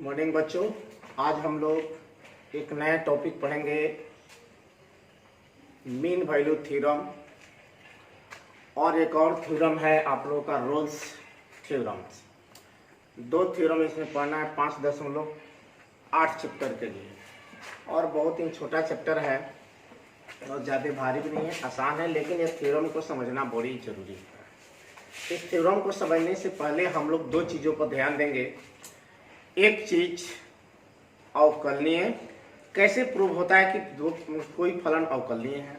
Morning बच्चों, आज हम लोग एक नया टॉपिक पढ़ेंगे, मीन वैल्यू थ्योरम। और एक और थ्योरम है आप लोगों का रोल्स थ्योरम्स। दो थ्योरम इसमें पढ़ना है 5.8 चैप्टर के लिए। और बहुत ही छोटा चैप्टर है और ज़्यादा भारी भी नहीं है, आसान है, लेकिन ये थ्योरम को समझना बड़ी जरूरी है। इस थ्योरम को समझने से पहले हम लोग दो चीज़ों पर ध्यान देंगे। एक चीज अवकलनीय, कैसे प्रूव होता है कि कोई फलन अवकलनीय है,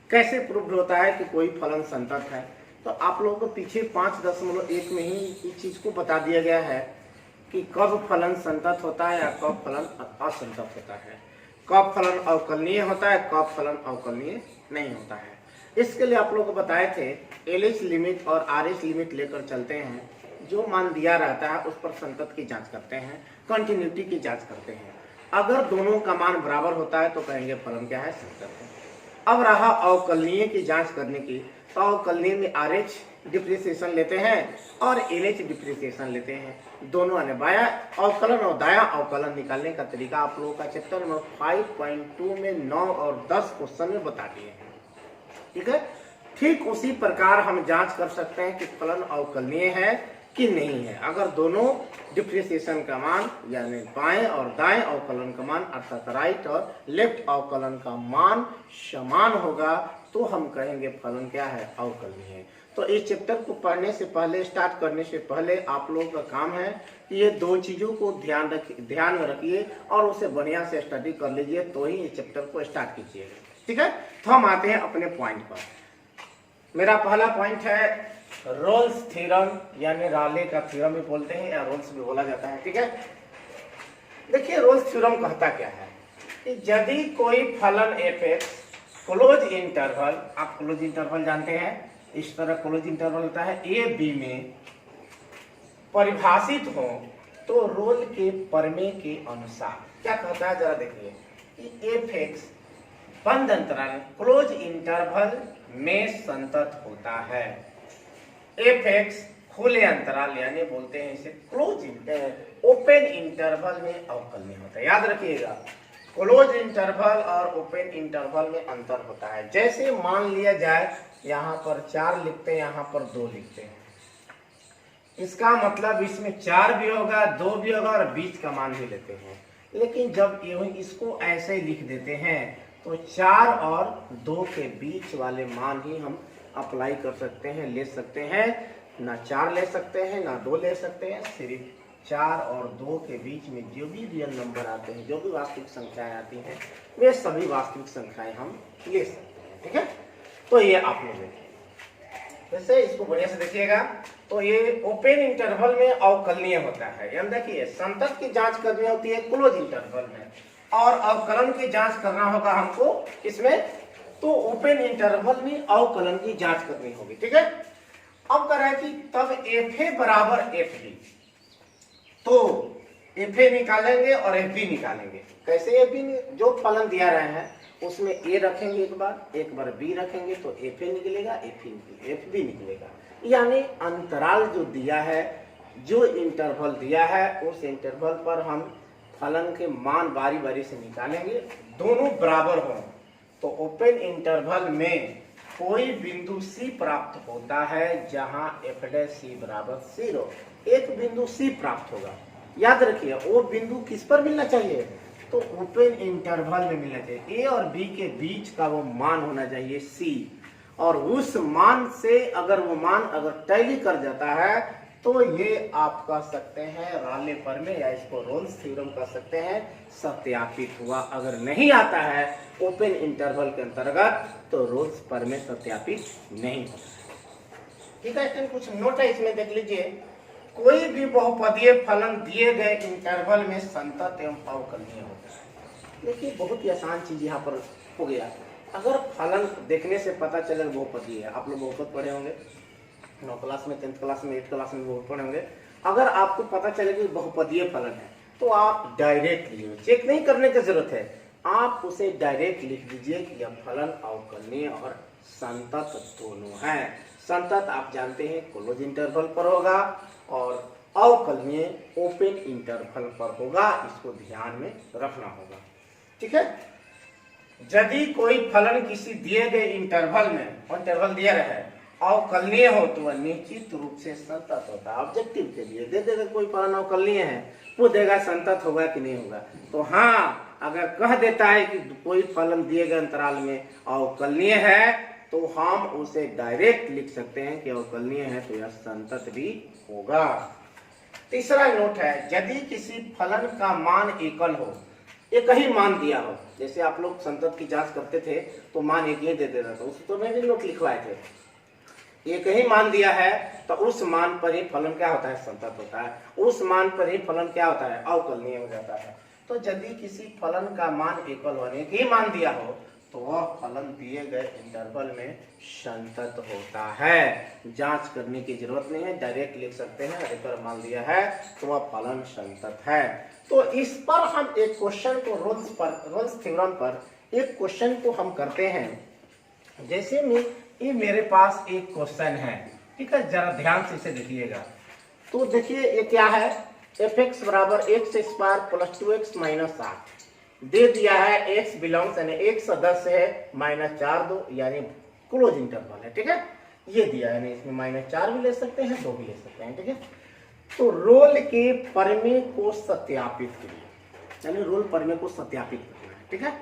कैसे प्रूव होता है कि कोई फलन संतत है। तो आप लोगों को पीछे 5.1 में ही इस चीज को बता दिया गया है कि कब फलन संतत होता है या कब फलन असंतत होता है, कब फलन अवकलनीय होता है, कब फलन अवकलनीय नहीं होता है। इसके लिए आप लोगों को बताए थे एलएच लिमिट और आरएच लिमिट लेकर चलते हैं। जो मान दिया रहता है उस पर संतत की जांच करते हैं, कंटिन्यूटी की जांच करते हैं। अगर दोनों का मान बराबर होता है तो कहेंगे फलन क्या है, संतत है। अब रहा अवकलनीय की जांच करने की, तो अवकलनीय में आरएच डिप्रिसिएशन लेते हैं और एलएच डिप्रिसिएशन लेते हैं। दोनों ने बाया अवकलन और दाया अवकलन निकालने का तरीका आप लोगों का चैप्टर नंबर 5.2 में 9 और 10 क्वेश्चन में बता दिए हैं। ठीक है, ठीक उसी प्रकार हम जांच कर सकते हैं कि फलन अवकलनीय है कि नहीं है। अगर दोनों डिप्रिसिएशन का मान यानी बाएं और दाएं अवकलन का मान अर्थात राइट और लेफ्ट अवकलन का मान समान होगा तो हम कहेंगे फलन क्या है, अवकलनीय है। तो इस चैप्टर को पढ़ने से पहले, स्टार्ट करने से पहले आप लोगों का काम है कि ये दो चीजों को ध्यान में रखिए और उसे बढ़िया से स्टडी कर लीजिए, तो ही इस चैप्टर को स्टार्ट कीजिएगा। ठीक है, तो हम आते हैं अपने पॉइंट पर। मेरा पहला पॉइंट है रोल्स थ्योरम, यानी राले का थ्योरम भी बोलते हैं या रोल्स भी बोला जाता है। ठीक है, देखिए रोल्स थ्योरम कहता क्या है कि यदि कोई फलन एफ एक्स क्लोज इंटरवल, आप क्लोज इंटरवल जानते हैं, इस तरह क्लोज इंटरवल होता है ए बी में परिभाषित हो, तो रोल के प्रमेय के अनुसार क्या कहता है, जरा देखिए कि एफ एक्स बंद अंतराल क्लोज इंटरवल में संतत होता है। एफ एक्स खुले अंतराल यानी बोलते हैं इसे क्लोज ओपन इंटरवल में अवकलनीय होता है। याद रखिएगा, क्लोज इंटरवल और ओपन इंटरवल में अंतर होता है। जैसे मान लिया जाए यहाँ पर 4 लिखते हैं, यहाँ पर 2 लिखते हैं, इसका मतलब इसमें 4 भी होगा, 2 भी होगा और बीच का मान भी लेते हैं। लेकिन जब इसको ऐसे लिख देते हैं तो 4 और 2 के बीच वाले मान ही हम अप्लाई कर सकते हैं, ले सकते हैं। ना 4 ले सकते हैं, ना 2 ले सकते हैं, सिर्फ 4 और 2 के बीच में जो भी रियल नंबर आते हैं, जो भी वास्तविक संख्याएं आती हैं, वे सभी वास्तविक संख्याएं हम ले सकते हैं। ठीक है, तो ये आप लोग देखिए, वैसे इसको बढ़िया से देखिएगा। तो ये ओपन इंटरवल में अवकलनीय होता है, यानी देखिए संतत की जांच करनी होती है क्लोज इंटरवल में और अवकलन की जांच करना होगा हमको इसमें, तो ओपन इंटरवल में अवकलन की जांच करनी होगी। ठीक है, अब कह रहा है कि तब एफ ए बराबर एफ बी, तो एफ ए निकालेंगे और एफ बी निकालेंगे। कैसे एफ बी, जो फलन दिया रहे हैं उसमें ए रखेंगे एक बार बी रखेंगे, तो एफ ए निकलेगा, एफ बी निकलेगा। यानी अंतराल जो दिया है, जो इंटरवल दिया है, उस इंटरवल पर हम फलन के मान बारी बारी से निकालेंगे, दोनों बराबर हों। तो ओपन इंटरवल में कोई बिंदु C प्राप्त होता है जहां एफ डैश सी बराबर 0, एक बिंदु C प्राप्त होगा। याद रखिए वो बिंदु किस पर मिलना चाहिए, तो ओपन इंटरवल में मिलना चाहिए। A और B के बीच का वो मान होना चाहिए C, और उस मान से अगर वो मान टैली कर जाता है तो ये आप कह सकते हैं राले प्रमेय, या इसको रोल्स थ्योरम कह सकते हैं, सत्यापित हुआ। अगर नहीं आता है ओपन इंटरवल के अंतर्गत तो रोल्स प्रमेय सत्यापित नहीं होता। ठीक है, कुछ नोट है इसमें देख लीजिए। कोई भी बहुपदीय फलन दिए गए इंटरवल में संतत एवं अवकलनीय होता है। देखिए बहुत ही आसान चीज यहाँ पर हो गया। अगर फलन देखने से पता चले बहुपदीय है, आप लोग बहुपद पढ़े होंगे 9 क्लास में, 10th क्लास में, 8th क्लास में बहुत पढ़े होंगे। अगर आपको पता चले कि बहुपदीय फलन है तो आप डायरेक्ट लीजिए, चेक नहीं करने की जरूरत है, आप उसे डायरेक्ट लिख दीजिए कि यह फलन अवकलनीय और संतत दोनों है। संतत आप जानते हैं क्लोज इंटरवल पर होगा और अवकलनीय ओपन इंटरवल पर होगा, इसको ध्यान में रखना होगा। ठीक है, यदि कोई फलन किसी दिए गए इंटरवल में इंटरवल दिया रहे अवकलनीय हो तो वह निश्चित रूप से संतत होता है। ऑब्जेक्टिव के लिए दे देगा कोई फलन अवकलनीय है, वो देगा संतत होगा कि नहीं होगा। तो हाँ, अगर कह देता है कि कोई फलन दिए गए अंतराल में अवकलनीय है तो हम उसे डायरेक्ट लिख सकते हैं कि अवकलनीय है तो यह संतत भी होगा। तीसरा नोट है, यदि किसी फलन का मान एकल हो, एक ही मान दिया हो, जैसे आप लोग संतत की जांच करते थे तो मान एक ही दे देता था, उस तो मैं भी नोट लिखवाए थे। एक ही मान दिया है तो उस मान पर ही फलन क्या होता है, संतत होता है। उस मान पर ही फलन क्या होता है, अवकलनीय हो जाता है। तो यदि किसी फलन का मान एकल हो, एक ही मान दिया हो, तो वह फलन दिए गए इंटरवल में संतत होता है। जांच करने की जरूरत नहीं है, डायरेक्ट लिख सकते हैं। अगर मान दिया है तो वह फलन संतत है। तो इस पर हम एक क्वेश्चन को रोल्स थ्योरम पर एक क्वेश्चन को हम करते हैं। जैसे में ये मेरे पास एक क्वेश्चन है, ठीक है, जरा ध्यान से इसे देखिएगा। तो देखिए ये क्या है, fx बराबर x square plus 2x minus 8 दे दिया है। x बिलोंग्स यानी x 10 से है माइनस 4 2 यानी क्लोज इंटरवल है। ठीक है, ये दिया है, इसमें माइनस 4 भी ले सकते हैं, 2 भी ले सकते हैं। ठीक है, तो रोल के प्रमेय को सत्यापित करिए, यानी रोल प्रमेय को सत्यापित करना है। ठीक है,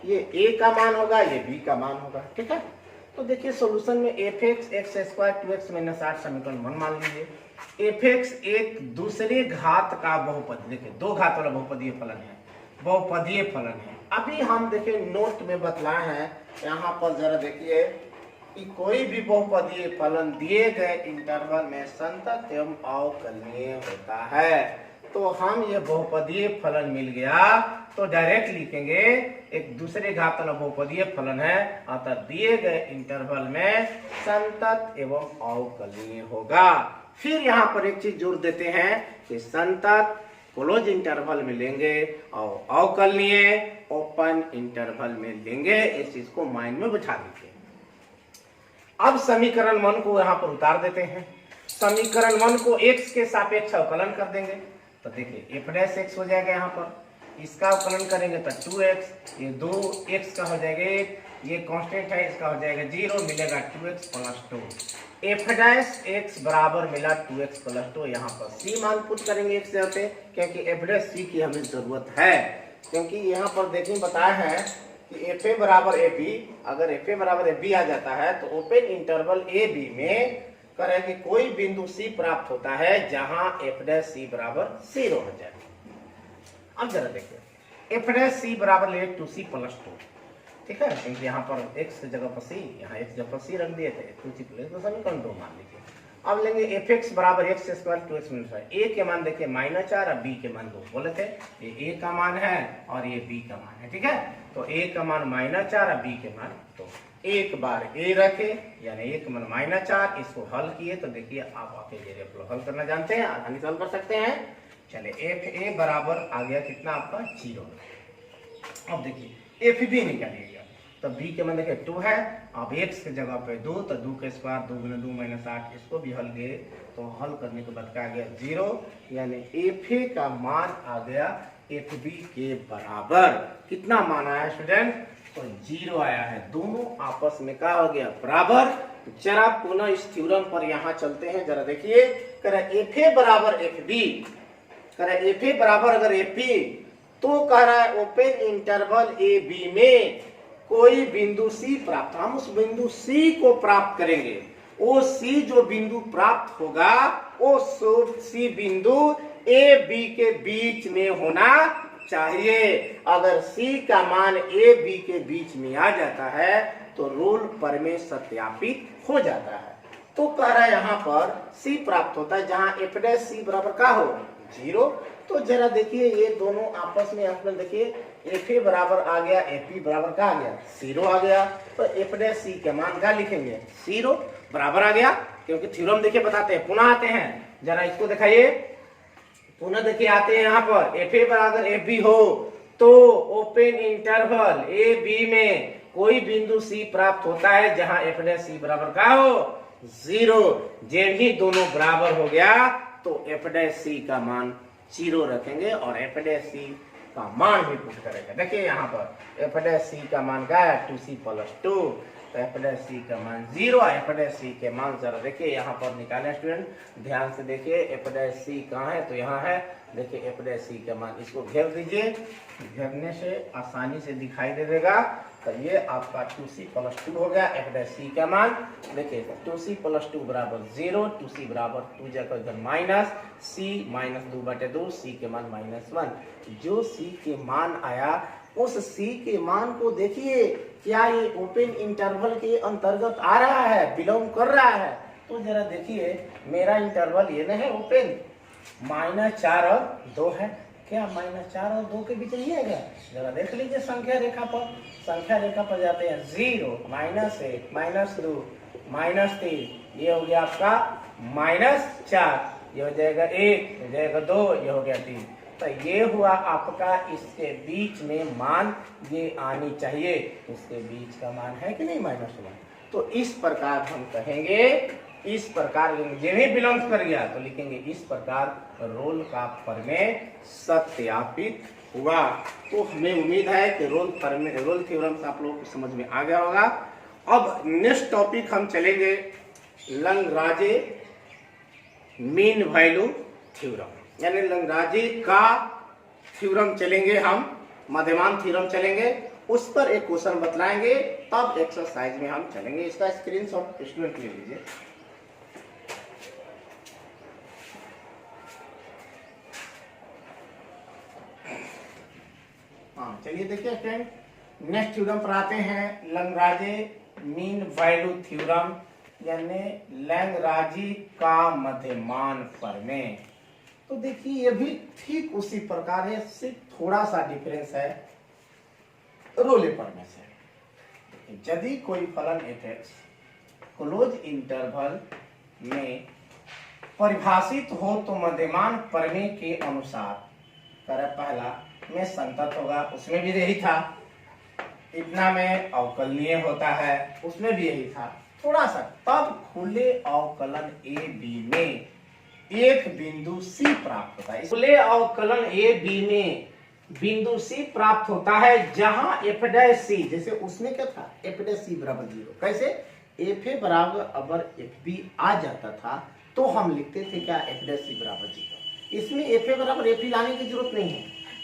ये a का मान होगा, ये b का मान होगा। ठीक है, तो देखिए सॉल्यूशन में fx x square 2x minus 8 समीकरण 1 मान लीजिए। fx एक दूसरे घात का बहुपद, देखिए दो घात वाला बहुपदीय फलन है, बहुपदीय फलन है। अभी हम देखिए नोट में बतलाए हैं, यहाँ पर जरा देखिए कि कोई भी बहुपदीय फलन दिए गए इंटरवल में संतत एवं अवकलनीय होता है। तो हम ये बहुपदीय फलन मिल गया तो डायरेक्ट लिखेंगे एक दूसरे घात वाला बहुपदीय फलन है, अतः दिए गए इंटरवल में संतत एवं अवकलनीय होगा। फिर यहाँ पर एक चीज जोड़ देते हैं कि संतत क्लोज इंटरवल में लेंगे और अवकलनीय ओपन इंटरवल में लेंगे। इस चीज को माइंड में बिठा दीजिए। अब समीकरण 1 को यहाँ पर उतार देते हैं। समीकरण 1 को x के सापेक्ष अवकलन कर देंगे तो देखिए f डैश x हो जाएगा, यहाँ पर इसका अवकलन करेंगे तो 2x, ये 2x का हो जाएगा 1, ये कांस्टेंट है, इसका हो जाएगा 0, मिलेगा 2x plus 2। f dash x बराबर मिला 2x प्लस 2। यहाँ पर c मान पुट करेंगे x से, क्योंकि f डैश c की हमें जरूरत है, क्योंकि यहाँ पर देखिए बताया है कि fa बराबर ab, अगर fa बराबर ab आ जाता है तो ओपन इंटरवल ab में करें कि कोई बिंदु c प्राप्त होता है जहां f डैश c बराबर 0 हो जाए। अब जरा देखिए f डैश c बराबर ले 2c प्लस 2। ठीक है, क्योंकि यहाँ पर x की जगह पर c, यहाँ x जगह पर c रख दिए थे, 2c प्लस 2 समीकरण 2 मान लीजिए। अब लेंगे fx बराबर x square 2x minus 5। a के मान देखिए माइनस 4 और b के मान 2 बोले थे, ये a का मान है और ये b का मान है। ठीक है, तो a का मान माइनस 4 और b के मान 2। एक बार a रखे यानी a का मान माइनस 4, इसको हल किए तो देखिए आप आपके जरिए हल करना जानते हैं, आसानी से हल कर सकते हैं। चलिए fa बराबर आ गया कितना आपका 0। अब देखिए f b निकालिएगा तो b के मान देखिए 2 है, अब x के जगह पे 2 तो 2 के स्क्वायर 2 गुना 2 माइनस 8, इसको भी हल किए तो हल करने के बाद क्या गया 0, यानी fa का मान आ गया fb के बराबर। कितना मान आया स्टूडेंट, तो 0 आया है। दोनों आपस में क्या हो गया, बराबर। जरा पुनः इस थ्योरम पर यहाँ चलते हैं, जरा देखिए करे fa बराबर fb, करे fa बराबर अगर fp तो कह रहा है ओपन इंटरवल ab में कोई बिंदु C प्राप्त, हम उस बिंदु C को प्राप्त करेंगे। वो C जो बिंदु प्राप्त होगा वो C बिंदु A B के बीच में होना चाहिए। अगर C का मान A B के बीच में आ जाता है तो रोल प्रमेय सत्यापित हो जाता है। तो कह रहा है यहाँ पर C प्राप्त होता है जहां f डैश c बराबर का हो 0। तो जरा देखिए ये दोनों आपस में यहाँ पर देखिए fa बराबर आ गया, fp बराबर का आ गया 0 आ गया, तो f डैश c के मान का लिखेंगे 0 बराबर आ गया। क्योंकि थ्योरम देखिए बताते हैं, पुनः आते हैं, जरा इसको दिखाइए, पुनः देखिए आते हैं यहाँ पर fa बराबर fb हो तो ओपन इंटरवल a b में कोई बिंदु c प्राप्त होता है जहां f डैश c बराबर का हो 0। जब ही दोनों बराबर हो गया तो एफ डैश सी का मान 0 रखेंगे और एफ डैश सी का मान भी पुट करेंगे। देखिए यहाँ पर एफ डैश सी का मान क्या है 2c + 2, तो एफ डैश सी का मान 0, एफ डैश सी के मान जरा देखिए यहाँ पर निकालें स्टूडेंट, ध्यान से देखिए एफ डैश सी कहाँ है, तो यहाँ है। देखिए एफ डैश सी का मान, इसको घेर दीजिए, घेरने से आसानी से दिखाई दे देगा। तो ये आपका 2c + 2 हो गया एफ डैश सी का मान। देखिए 2c + 2 = 0, 2c बराबर 2 जगह इधर माइनस, c -2/2, c के मान -1। जो c के मान आया उस c के मान को देखिए क्या ये ओपन इंटरवल के अंतर्गत आ रहा है, बिलोंग कर रहा है। तो जरा देखिए मेरा इंटरवल ये नहीं है ओपन, -4 और 2 है, क्या -4 और 2 के बीच नहीं है क्या? जरा देख लीजिए संख्या रेखा पर, संख्या रेखा पर जाते हैं 0, -1, -2, -3, ये हो गया आपका -4, ये हो जाएगा 1, हो जाएगा 2, ये हो गया 3। तो ये हुआ आपका इसके बीच में मान, ये आनी चाहिए, इसके बीच का मान है कि नहीं -1। तो इस प्रकार हम कहेंगे, इस प्रकार ये भी बिलोंग कर गया तो लिखेंगे इस प्रकार रोल का प्रमेय सत्यापित हुआ। तो हमें उम्मीद है कि रोल थ्योरम से आप लोगों को समझ में आ गया होगा। अब नेक्स्ट टॉपिक हम चलेंगे लैग्रांज मीन वैल्यू थ्योरम, यानी लैग्रांज का थ्योरम चलेंगे हम, मध्यमान थ्योरम चलेंगे, उस पर एक क्वेश्चन बतलाएंगे, तब एक्सरसाइज में हम चलेंगे। इसका स्क्रीनशॉट स्टूडेंट ले लीजिए। हाँ चलिए देखिए फ्रेंड, नेक्स्ट थ्योरम पर आते हैं, लैग्रांज मीन वैल्यू थ्योरम, यानी लैग्रांज का मध्यमान प्रमेय। तो देखिए ये भी ठीक उसी प्रकार है, सिर्फ थोड़ा सा डिफरेंस है रोले प्रमेय से। यदि कोई फलन f(x) क्लोज इंटरवल में परिभाषित हो तो मध्यमान प्रमेय के अनुसार, करे पहला में संतत होगा, उसमें भी यही था, इतना में अवकलनीय होता है, उसमें भी यही था, थोड़ा सा, तब खुले अवकलन ए बी में एक बिंदु C प्राप्त होता है। खुले अवकलन ए बी में बिंदु C प्राप्त होता है जहां f'(c), जैसे उसमें क्या था f'(c) = 0। कैसे? fa बराबर अगर fb आ जाता था तो हम लिखते थे क्या f'(c) = 0। इसमें fa बराबर fb लाने की जरूरत नहीं है,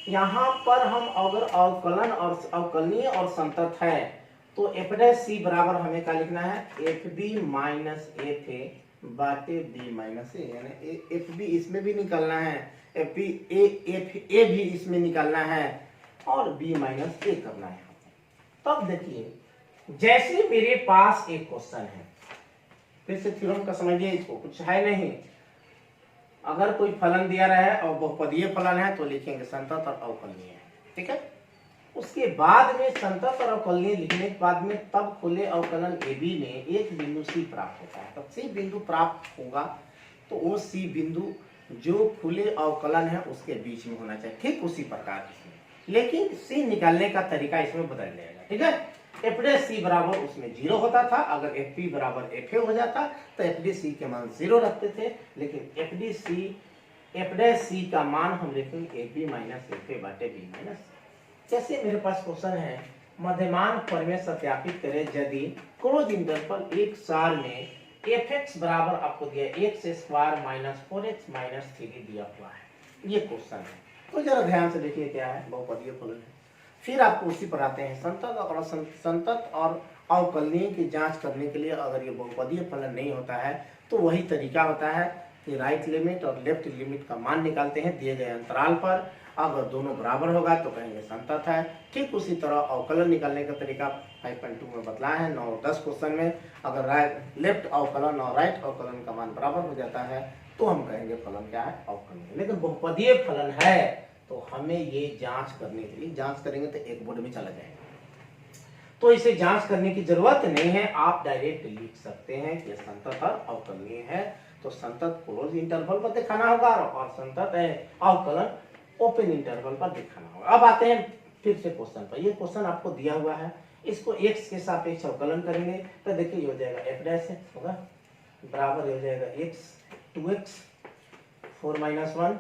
यहाँ पर हम अगर अवकलन और अवकलनीय और संतत है तो f'(c) बराबर हमें क्या लिखना है, fb - fa बाटे b - a, यानी fb इसमें भी निकालना है, fb a भी इसमें निकालना है और b - a करना है। तब देखिए जैसे मेरे पास एक क्वेश्चन है, फिर से थ्योरम का समझिए, इसको कुछ है नहीं, अगर कोई फलन दिया रहा है और बहुपदीय फलन है तो लिखेंगे संतत और अवकलनीय, ठीक है। उसके बाद में संतत और अवकलनीय लिखने के बाद में तब खुले अवकलन ए बी में एक बिंदु C प्राप्त होता है। तब C बिंदु प्राप्त होगा तो वो C बिंदु जो खुले अवकलन है उसके बीच में होना चाहिए, ठीक उसी प्रकार इसमें, लेकिन C निकालने का तरीका इसमें बदल जाएगा, ठीक है। f'(c) बराबर उसमें 0 होता था, अगर fp बराबर fa हो जाता तो f'(c) के मान 0 रखते थे, लेकिन f'(c) का मान हम लिखेंगे ab - fa बाटे b - a। जैसे मेरे पास क्वेश्चन है, मध्यमान प्रमेय सत्यापित करें यदि क्लोज इंटरवल एक साल में f(x) बराबर आपको दिया x² - 4x - 3 दिया हुआ है, ये क्वेश्चन है। तो जरा ध्यान से देखिए क्या है, बहुपदीय फलन है। फिर आपको उसी पर आते हैं, संतत और अवकलनीय की जांच करने के लिए अगर ये बहुपदीय फलन नहीं होता है तो वही तरीका होता है कि राइट लिमिट और लेफ्ट लिमिट का मान निकालते हैं दिए गए अंतराल पर, अगर दोनों बराबर होगा तो कहेंगे संतत है। ठीक उसी तरह अवकलन निकालने का तरीका 5.2 में बतलाया है, 9 और 10 क्वेश्चन में, अगर लेफ्ट अवकलन और राइट अवकलन का मान बराबर हो जाता है तो हम कहेंगे फलन क्या है, अवकलनीय। लेकिन बहुपदीय फलन है तो हमें ये जांच करने के लिए, जांच करेंगे तो एक बोर्ड में चला जाएगा, तो इसे जांच करने की जरूरत नहीं है, आप डायरेक्ट लिख सकते हैं कि संतत और अवकलनीय है। तो संतत क्लोज इंटरवल पर दिखाना होगा और संतत है अवकलन ओपन इंटरवल पर दिखाना होगा। अब आते हैं फिर से क्वेश्चन पर, ये क्वेश्चन आपको दिया हुआ है, इसको x के सापेक्ष अवकलन करेंगे तो देखिए ये हो जाएगा f' होगा बराबर हो जाएगा x 2x 4 माइनस 1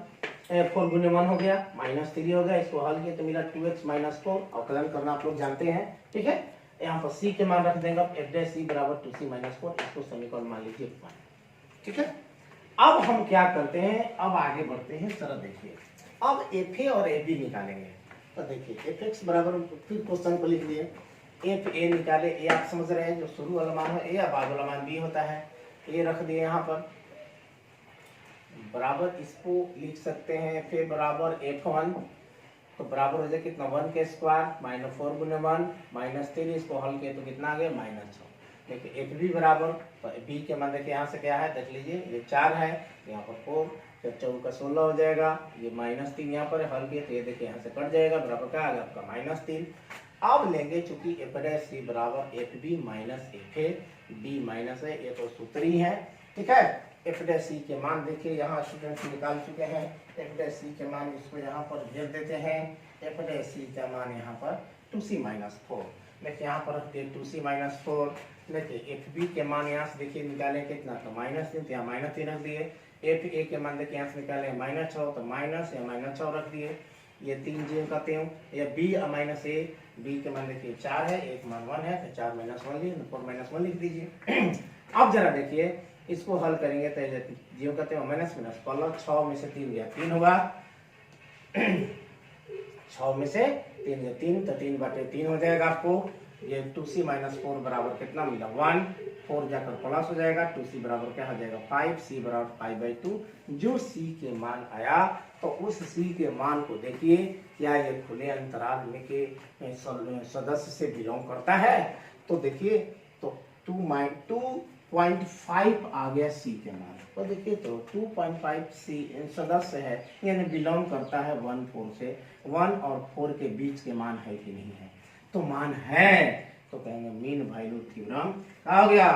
4 गुने 1 हो गया, -3 हो गया। इसको हल किया तो मिला 2x माइनस 4। अवकलन करना आप लोग जानते हैं, ठीक है। यहाँ पर c के मान रख देंगे, f डैश c बराबर 2c माइनस 4। इसको समीकरण मान लीजिए 1, ठीक है। अब हम क्या करते हैं, अब आगे बढ़ते हैं। जरा देखिए, अब fa और ab निकालेंगे। तो देखिए fx बराबर, फिर क्वेश्चन को लिख दिए, fa निकाले। ए आप समझ रहे हैं, जो शुरू वाला मान है ए या बाद वाला मान b होता है। ये रख दिए यहाँ पर बराबर, इसको लिख सकते हैं fa बराबर f1, तो बराबर हो जाए कितना 1 के स्क्वायर माइनस 4 गुने 1 -3। इसको हल किए तो कितना आ गया -6। देखिए एफ बी बराबर, तो बी के मान देखिए यहाँ से क्या है देख लीजिए, ये 4 है, यहाँ पर 4, जब 4 का 16 हो जाएगा। ये -3 यहाँ पर हल किए तो ये देखिए यहाँ से कट जाएगा, बराबर क्या आ गया आपका -3। अब लेंगे चूंकि एफ डैश सी बराबर F B minus F A, B minus है, ये तो सूत्र ही है, ठीक है। एफ डैश सी के मान देखिए यहाँ स्टूडेंट्स निकाल चुके हैं। एफ डैश सी के मान इसको यहाँ पर भेज देते हैं। एफ डैश सी का मान यहाँ पर 2c माइनस 4, देखिए यहाँ पर रखते हैं 2c माइनस 4। देखिए एफ बी के मान यहाँ से देखिए निकालें कितना, तो -3, तो यहाँ -3 रख दिए। एफ ए के मान देखिए यहाँ से निकाले -6, तो माइनस या -6 रख दिए। ये 3 जीरो करते हूँ, या बी माइनस ए, बी के मान देखिए 4 है, एक मान 1 है, तो 4 माइनस 1 लिए, 4 माइनस 1 लिख दीजिए। अब जरा देखिए इसको हल करेंगे तो जीरो करते हैं माइनस माइनस प्लस, 6 में से 3 गया 3 होगा, 6 में से 3 गया 3, तो 3 बटे 3 हो जाएगा आपको। ये 2c माइनस 4 बराबर कितना मिला 1, 4 जाकर प्लस हो जाएगा, 2c बराबर क्या हो जाएगा 5, c बराबर 5/2। जो c के मान आया तो उस c के मान को देखिए क्या ये खुले अंतराल में के सदस्य से बिलोंग करता है। तो देखिए तो 2.5 आ गया c के मान, तो देखिए तो 2.5 c सदस्य है, यानी बिलोंग करता है 1, 4 से। 1 और 4 के बीच के मान है कि नहीं है, तो मान है, तो कहेंगे मीन वैल्यू थ्योरम आ गया,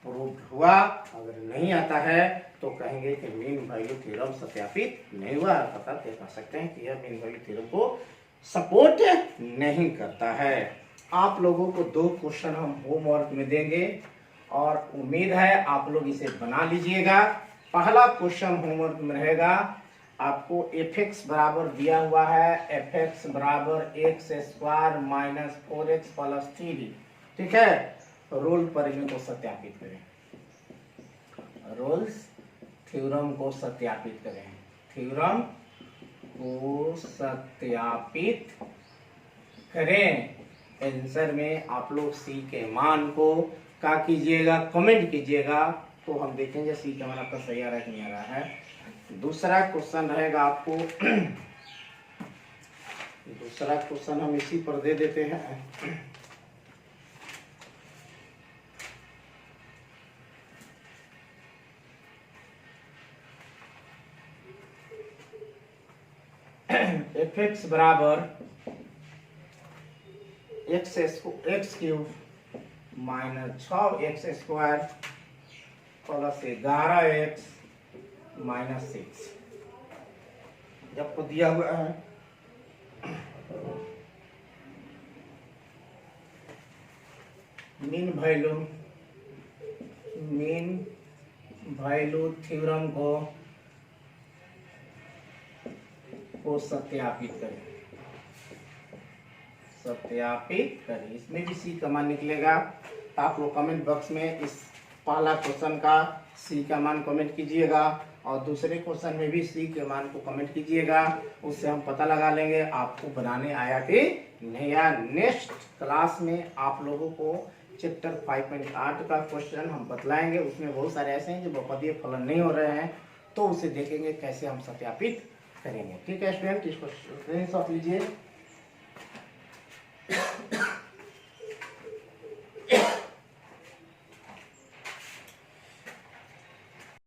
प्रूव्ड हुआ। अगर नहीं आता है तो कहेंगे कि मीन वैल्यू थ्योरम सत्यापित नहीं हुआ, पता कह सकते हैं कि यह मीन वैल्यू थ्योरम को सपोर्ट नहीं करता है। आप लोगों को 2 क्वेश्चन हम होमवर्क में देंगे और उम्मीद है आप लोग इसे बना लीजिएगा। पहला क्वेश्चन होमवर्क में रहेगा, आपको fx बराबर दिया हुआ है, fx बराबर x² minus 4x plus 3d, ठीक है। रोल परिमेय को सत्यापित करें, रोल्स थ्योरम को सत्यापित करें, थ्योरम को सत्यापित करें। आंसर में आप लोग सी के मान को क्या कीजिएगा, कमेंट कीजिएगा, तो हम देखेंगे सी का मान आपका सही आ रहा है कि नहीं आ रहा है। दूसरा क्वेश्चन रहेगा आपको, दूसरा क्वेश्चन हम इसी पर दे देते हैं। fx बराबर x³ minus 6x² plus 11x minus 6 जब को दिया हुआ है, मीन वैल्यू थ्योरम को सत्यापित करें, सत्यापित करें। इसमें भी सी का मान निकलेगा, तो आप लोग कमेंट बॉक्स में इस पहला क्वेश्चन का सी का मान कमेंट कीजिएगा और दूसरे क्वेश्चन में भी सी के मान को कमेंट कीजिएगा, उससे हम पता लगा लेंगे आपको बनाने आया कि नहीं आया। नेक्स्ट क्लास में आप लोगों को चैप्टर 5.8 का क्वेश्चन हम बतलाएंगे, उसमें बहुत सारे ऐसे हैं जो बहुपदीय फलन नहीं हो रहे हैं, तो उसे देखेंगे कैसे हम सत्यापित करेंगे। ठीक है स्टूडेंट, इसको स्क्रीनशॉट लीजिए।